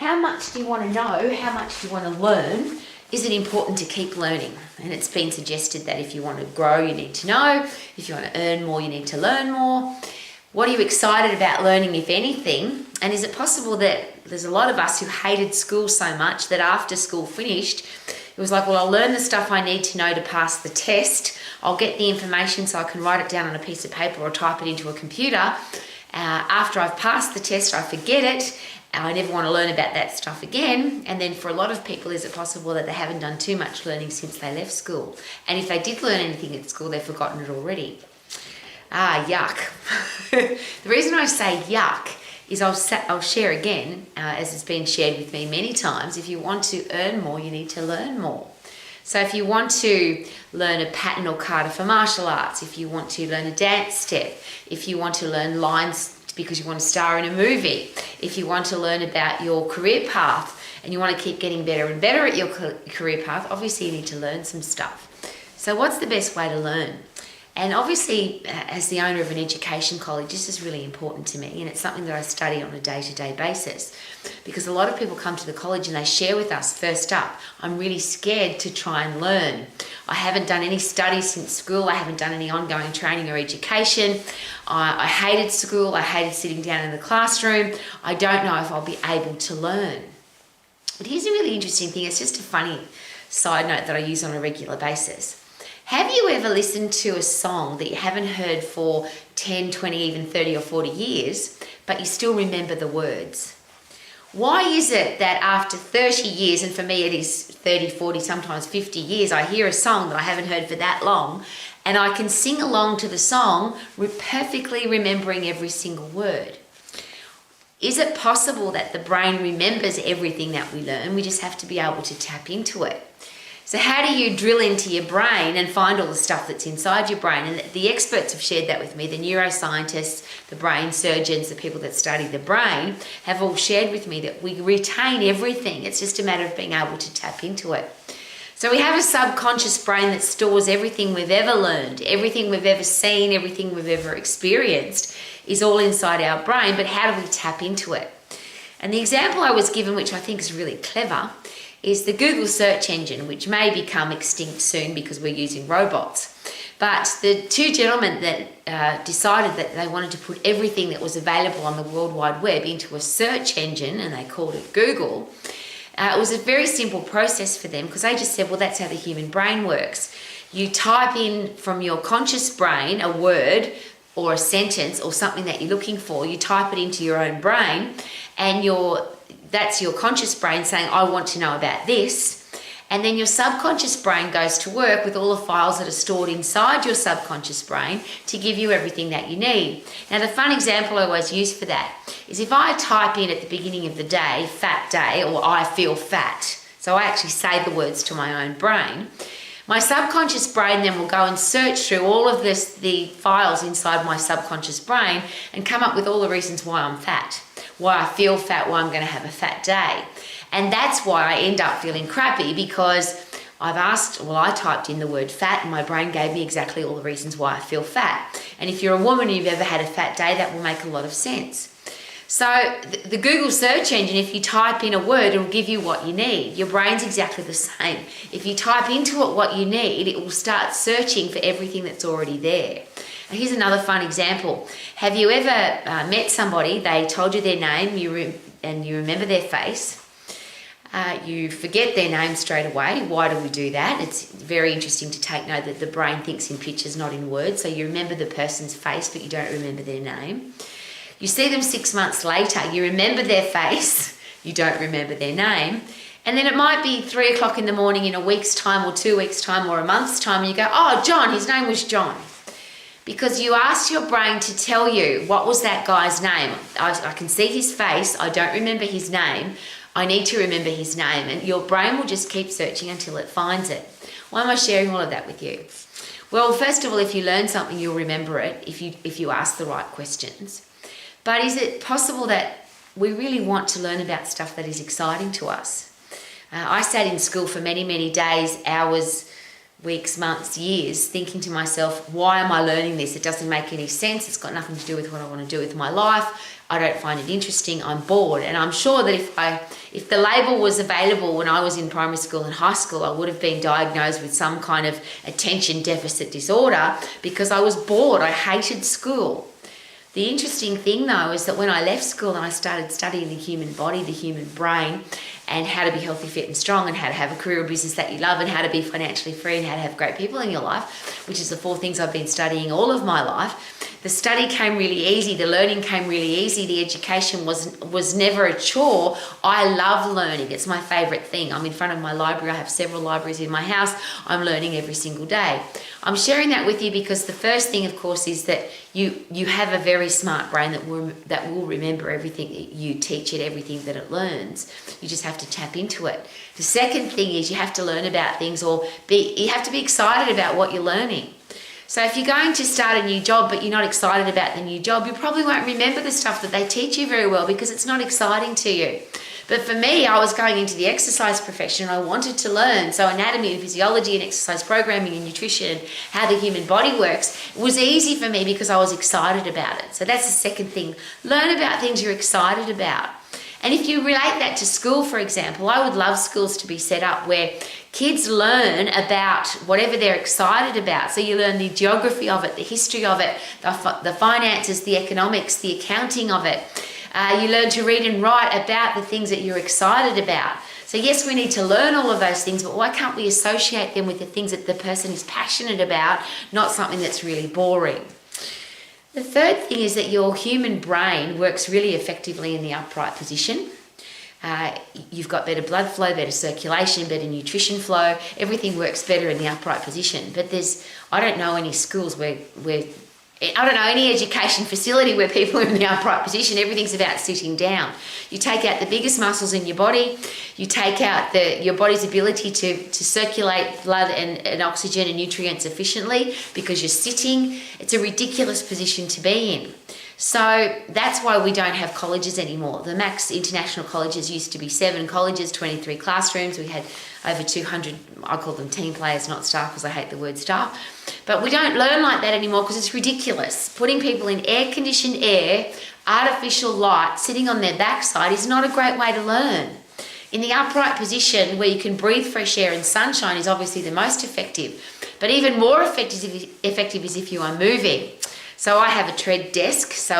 how much do you want to know? How much do you want to learn? Is it important to keep learning? And it's been suggested that if you want to grow, you need to know. If you want to earn more, you need to learn more. What are you excited about learning, if anything? And is it possible that there's a lot of us who hated school so much that after school finished, it was like, well, I'll learn the stuff I need to know to pass the test. I'll get the information so I can write it down on a piece of paper or type it into a computer. After I've passed the test, I forget it. I never want to learn about that stuff again. And then for a lot of people, is it possible that they haven't done too much learning since they left school? And if they did learn anything at school, they've forgotten it already. Yuck. The reason I say yuck is I'll share again, as it's been shared with me many times, if you want to earn more, you need to learn more. So if you want to learn a pattern or kata for martial arts, if you want to learn a dance step, if you want to learn lines because you want to star in a movie, if you want to learn about your career path and you want to keep getting better and better at your career path, obviously you need to learn some stuff. So what's the best way to learn? And obviously, as the owner of an education college, this is really important to me, and it's something that I study on a day-to-day basis, because a lot of people come to the college and they share with us, first up, I'm really scared to try and learn. I haven't done any studies since school. I haven't done any ongoing training or education. I hated school. I hated sitting down in the classroom. I don't know if I'll be able to learn. But here's a really interesting thing. It's just a funny side note that I use on a regular basis. Have you ever listened to a song that you haven't heard for 10, 20, even 30 or 40 years, but you still remember the words? Why is it that after 30 years, and for me it is 30, 40, sometimes 50 years, I hear a song that I haven't heard for that long, and I can sing along to the song, perfectly remembering every single word? Is it possible that the brain remembers everything that we learn? We just have to be able to tap into it. So how do you drill into your brain and find all the stuff that's inside your brain? And the experts have shared that with me. The neuroscientists, the brain surgeons, the people that study the brain have all shared with me that we retain everything. It's just a matter of being able to tap into it. So we have a subconscious brain that stores everything we've ever learned, everything we've ever seen, everything we've ever experienced is all inside our brain, but how do we tap into it? And the example I was given, which I think is really clever, is the Google search engine, which may become extinct soon because we're using robots. But the two gentlemen that decided that they wanted to put everything that was available on the World Wide Web into a search engine, and they called it Google, it was a very simple process for them because they just said, well, that's how the human brain works. You type in from your conscious brain a word or a sentence or something that you're looking for, you type it into your own brain, and that's your conscious brain saying, I want to know about this. And then your subconscious brain goes to work with all the files that are stored inside your subconscious brain to give you everything that you need. Now, the fun example I always use for that is if I type in at the beginning of the day, fat day, or I feel fat, so I actually say the words to my own brain, my subconscious brain then will go and search through all of the files inside my subconscious brain and come up with all the reasons why I'm fat, why I feel fat, why I'm going to have a fat day. And that's why I end up feeling crappy, because I typed in the word fat and my brain gave me exactly all the reasons why I feel fat. And if you're a woman and you've ever had a fat day, that will make a lot of sense. So the Google search engine, if you type in a word, it'll give you what you need. Your brain's exactly the same. If you type into it what you need, it will start searching for everything that's already there. And here's another fun example. Have you ever met somebody, they told you their name, and you remember their face? You forget their name straight away. Why do we do that? It's very interesting to take note that the brain thinks in pictures, not in words. So you remember the person's face, but you don't remember their name. You see them 6 months later, you remember their face, you don't remember their name. And then it might be 3 o'clock in the morning in a week's time or 2 weeks' time or a month's time, and you go, oh, John, his name was John. Because you asked your brain to tell you, what was that guy's name? I can see his face, I don't remember his name, I need to remember his name. And your brain will just keep searching until it finds it. Why am I sharing all of that with you? Well, first of all, if you learn something, you'll remember it if you ask the right questions. But is it possible that we really want to learn about stuff that is exciting to us? I sat in school for many, many days, hours, weeks, months, years, thinking to myself, why am I learning this? It doesn't make any sense. It's got nothing to do with what I want to do with my life. I don't find it interesting, I'm bored. And I'm sure that if the label was available when I was in primary school and high school, I would have been diagnosed with some kind of attention deficit disorder because I was bored. I hated school. The interesting thing though is that when I left school and I started studying the human body, the human brain, and how to be healthy, fit and strong, and how to have a career or business that you love, and how to be financially free, and how to have great people in your life, which is the 4 things I've been studying all of my life, the study came really easy, the learning came really easy, the education was never a chore. I love learning. It's my favourite thing. I'm in front of my library. I have several libraries in my house. I'm learning every single day. I'm sharing that with you because the first thing, of course, is that you have a very smart brain that will remember everything that you teach it, everything that it learns. You just have to tap into it. The second thing is you have to learn about things, you have to be excited about what you're learning. So if you're going to start a new job but you're not excited about the new job, you probably won't remember the stuff that they teach you very well because it's not exciting to you. But for me, I was going into the exercise profession. I wanted to learn. So anatomy and physiology and exercise programming and nutrition and how the human body works was easy for me because I was excited about it. So that's the second thing. Learn about things you're excited about. And if you relate that to school, for example, I would love schools to be set up where kids learn about whatever they're excited about. So you learn the geography of it, the history of it, the finances, the economics, the accounting of it. You learn to read and write about the things that you're excited about. So yes, we need to learn all of those things, but why can't we associate them with the things that the person is passionate about, not something that's really boring? The third thing is that your human brain works really effectively in the upright position. You've got better blood flow, better circulation, better nutrition flow. Everything works better in the upright position. But I don't know any schools any education facility where people are in the upright position. Everything's about sitting down. You take out the biggest muscles in your body. You take out your body's ability to circulate blood and oxygen and nutrients efficiently because you're sitting. It's a ridiculous position to be in. So that's why we don't have colleges anymore. The max international colleges used to be 7 colleges, 23 classrooms. We had over 200, I call them team players, not staff, because I hate the word staff. But we don't learn like that anymore because it's ridiculous. Putting people in air-conditioned air, artificial light, sitting on their backside is not a great way to learn. In the upright position where you can breathe fresh air and sunshine is obviously the most effective. But even more effective is if you are moving. So I have a tread desk, so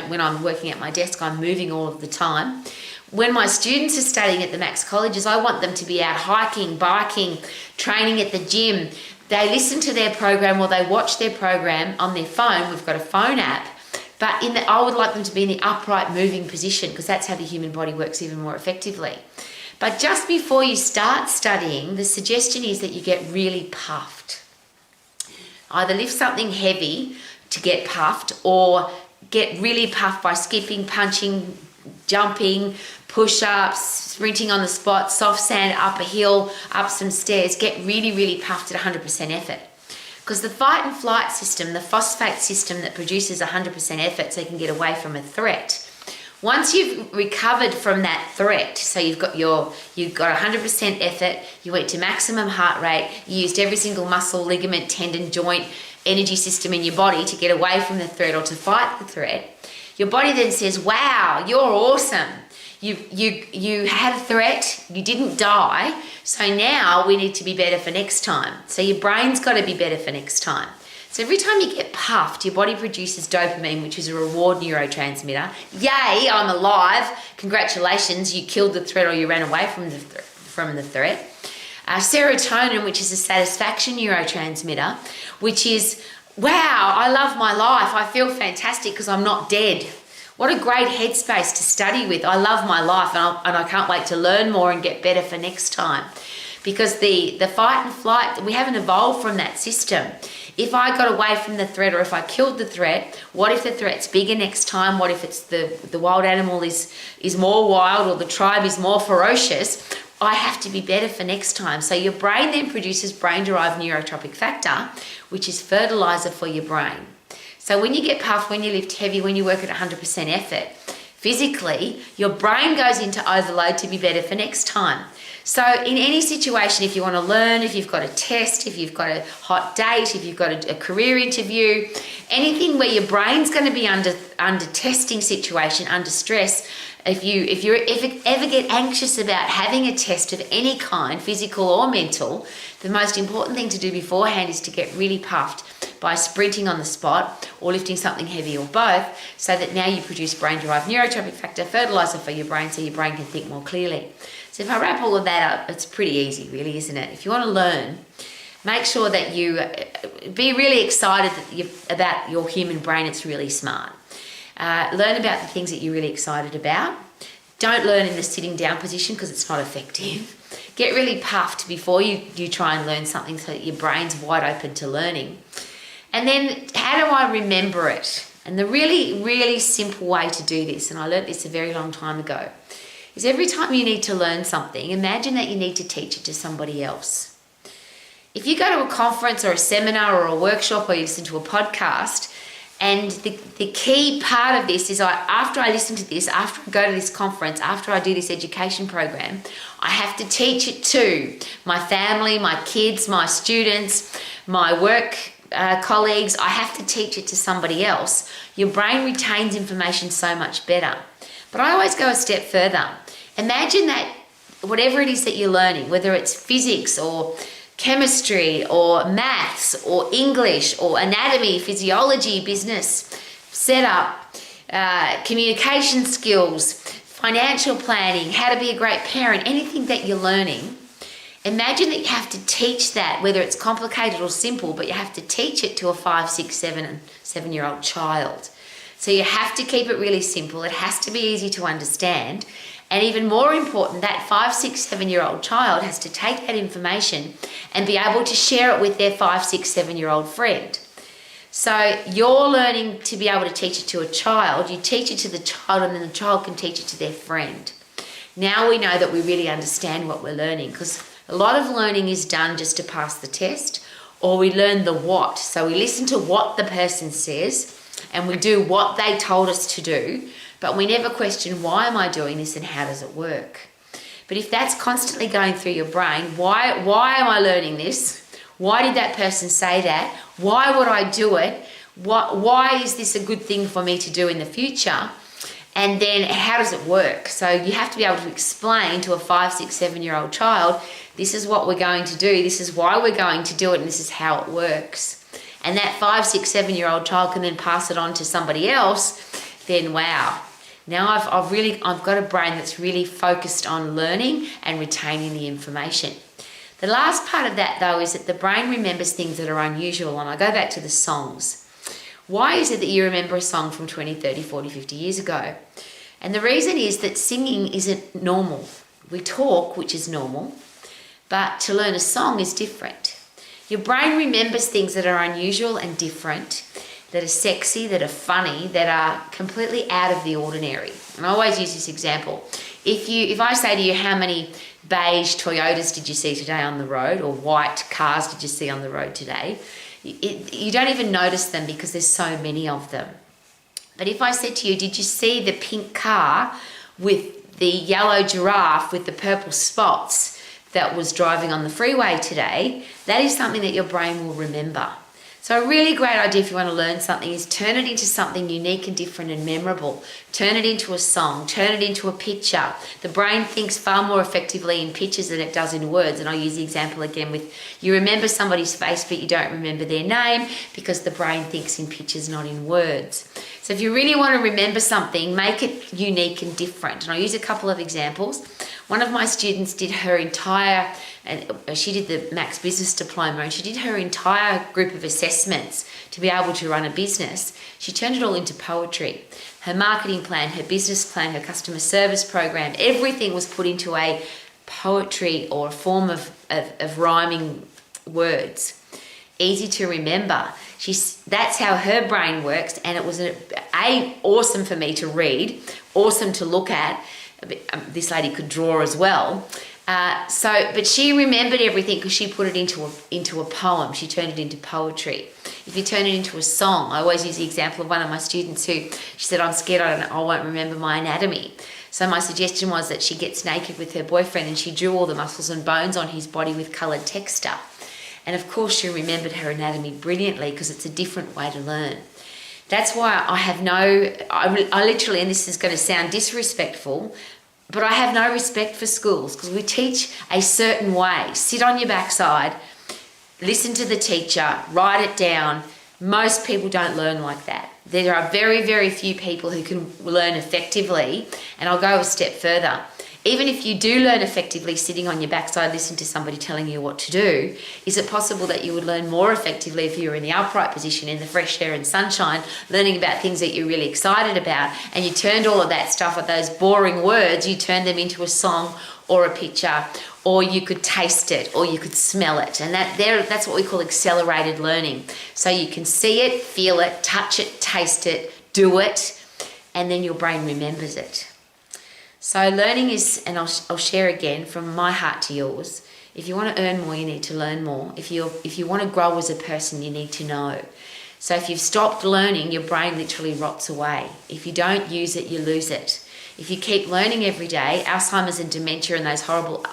when I'm working at my desk, I'm moving all of the time. When my students are studying at the Max colleges, I want them to be out hiking, biking, training at the gym. They listen to their program or they watch their program on their phone. We've got a phone app. But I would like them to be in the upright moving position because that's how the human body works even more effectively. But just before you start studying, the suggestion is that you get really puffed. Either lift something heavy to get puffed or get really puffed by skipping, punching, jumping, push-ups, sprinting on the spot, soft sand, up a hill, up some stairs. Get really, really puffed at 100% effort. Because the fight and flight system, the phosphate system that produces 100% effort so you can get away from a threat. Once you've recovered from that threat, so you've got 100% effort, you went to maximum heart rate, you used every single muscle, ligament, tendon, joint, energy system in your body to get away from the threat or to fight the threat, your body then says, wow, you're awesome. You had a threat, you didn't die, so now we need to be better for next time. So your brain's got to be better for next time. So every time you get puffed, your body produces dopamine, which is a reward neurotransmitter. Yay, I'm alive. Congratulations, you killed the threat or you ran away from the threat. Serotonin, which is a satisfaction neurotransmitter, which is, wow, I love my life. I feel fantastic because I'm not dead. What a great headspace to study with. I love my life and I can't wait to learn more and get better for next time. Because the fight and flight, we haven't evolved from that system. If I got away from the threat or if I killed the threat, what if the threat's bigger next time? What if it's the wild animal is more wild or the tribe is more ferocious? I have to be better for next time. So your brain then produces brain-derived neurotrophic factor, which is fertilizer for your brain. So when you get puffed, when you lift heavy, when you work at 100% effort, physically, your brain goes into overload to be better for next time. So in any situation, if you want to learn, if you've got a test, if you've got a hot date, if you've got a career interview, anything where your brain's going to be under testing situation, under stress, if you ever get anxious about having a test of any kind, physical or mental, the most important thing to do beforehand is to get really puffed by sprinting on the spot or lifting something heavy or both, so that now you produce brain-derived neurotropic factor fertilizer for your brain so your brain can think more clearly. So if I wrap all of that up, it's pretty easy really, isn't it? If you want to learn, make sure that you be really excited about your human brain. It's really smart. Learn about the things that you're really excited about. Don't learn in the sitting down position because it's not effective. Get really puffed before you try and learn something so that your brain's wide open to learning. And then how do I remember it? And the really, really simple way to do this, and I learned this a very long time ago, is every time you need to learn something, imagine that you need to teach it to somebody else. If you go to a conference or a seminar or a workshop or you listen to a podcast, and the key part of this is after I listen to this, after I go to this conference, after I do this education program, I have to teach it to my family, my kids, my students, my work colleagues. I have to teach it to somebody else. Your brain retains information so much better. But I always go a step further. Imagine that whatever it is that you're learning, whether it's physics or chemistry or maths or English or anatomy, physiology, business, setup, communication skills, financial planning, how to be a great parent, anything that you're learning, imagine that you have to teach that, whether it's complicated or simple, but you have to teach it to a 5, 6, 7-year-old child. So you have to keep it really simple. It has to be easy to understand. And even more important, that 5, 6, 7-year-old child has to take that information and be able to share it with their 5, 6, 7-year-old friend. So you're learning to be able to teach it to a child. You teach it to the child, and then the child can teach it to their friend. Now we know that we really understand what we're learning, because a lot of learning is done just to pass the test, or we learn the what. So we listen to what the person says and we do what they told us to do, but we never question, why am I doing this and how does it work? But if that's constantly going through your brain, why am I learning this? Why did that person say that? Why would I do it? Why is this a good thing for me to do in the future? And then how does it work? So you have to be able to explain to a 5, 6, 7-year-old child, this is what we're going to do, this is why we're going to do it, and this is how it works. And that 5, 6, 7-year-old child can then pass it on to somebody else. Then wow, now I've got a brain that's really focused on learning and retaining the information. The last part of that though is that the brain remembers things that are unusual, and I go back to the songs. Why is it that you remember a song from 20, 30, 40, 50 years ago? And the reason is that singing isn't normal. We talk, which is normal, but to learn a song is different. Your brain remembers things that are unusual and different, that are sexy, that are funny, that are completely out of the ordinary. And I always use this example. If I say to you, how many beige Toyotas did you see today on the road, or white cars did you see on the road today? You don't even notice them because there's so many of them. But if I said to you, did you see the pink car with the yellow giraffe with the purple spots that was driving on the freeway today? That is something that your brain will remember. So a really great idea if you want to learn something is turn it into something unique and different and memorable. Turn it into a song, turn it into a picture. The brain thinks far more effectively in pictures than it does in words. And I'll use the example again with, you remember somebody's face but you don't remember their name because the brain thinks in pictures, not in words. So if you really want to remember something, make it unique and different. And I'll use a couple of examples. One of my students did her entire, she did the Max Business Diploma, and she did her entire group of assessments to be able to run a business. She turned it all into poetry. Her marketing plan, her business plan, her customer service program, everything was put into a poetry or a form of rhyming words. Easy to remember. That's how her brain works, and it was awesome for me to read, awesome to look at. This lady could draw as well. But she remembered everything because she put it into a poem. She turned it into poetry. if you turn it into a song. I always use the example of one of my students who, she said, I'm scared I won't remember my anatomy. So my suggestion was that she gets naked with her boyfriend and she drew all the muscles and bones on his body with coloured texture. And of course she remembered her anatomy brilliantly because it's a different way to learn. That's why I literally, and this is going to sound disrespectful, but I have no respect for schools because we teach a certain way. Sit on your backside, listen to the teacher, write it down. Most people don't learn like that. There are very, very few people who can learn effectively, and I'll go a step further. Even if you do learn effectively sitting on your backside, listening to somebody telling you what to do, is it possible that you would learn more effectively if you were in the upright position in the fresh air and sunshine, learning about things that you're really excited about, and you turned all of that stuff, those boring words, you turned them into a song or a picture, or you could taste it, or you could smell it. And that's what we call accelerated learning. So you can see it, feel it, touch it, taste it, do it, and then your brain remembers it. So learning is, and I'll share again from my heart to yours, if you want to earn more, you need to learn more. If you want to grow as a person, you need to know. So if you've stopped learning, your brain literally rots away. If you don't use it, you lose it. If you keep learning every day, Alzheimer's and dementia and those horrible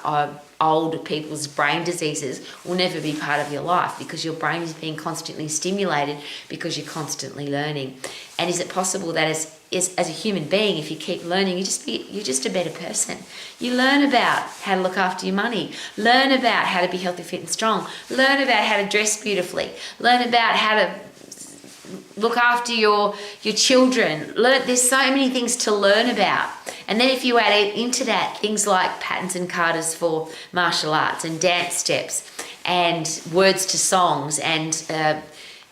old people's brain diseases will never be part of your life because your brain is being constantly stimulated because you're constantly learning. And is it possible that as a human being, if you keep learning, you're just a better person? You learn about how to look after your money, learn about how to be healthy, fit and strong, learn about how to dress beautifully, learn about how to look after your children. There's so many things to learn about. And then if you add into that things like patterns and katas for martial arts and dance steps and words to songs and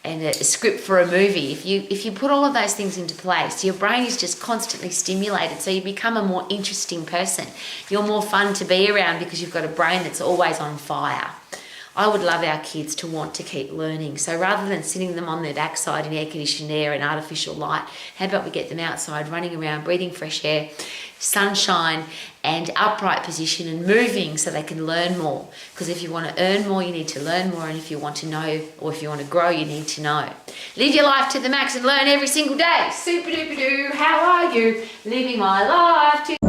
a script for a movie, if you put all of those things into place, your brain is just constantly stimulated, so you become a more interesting person. You're more fun to be around because you've got a brain that's always on fire. I would love our kids to want to keep learning. So rather than sitting them on their backside in air-conditioned air and artificial light, how about we get them outside, running around, breathing fresh air, sunshine, and upright position and moving so they can learn more. Because if you want to earn more, you need to learn more. And if you want to know, or if you want to grow, you need to know. Live your life to the max and learn every single day. Super duper doo, how are you? Living my life to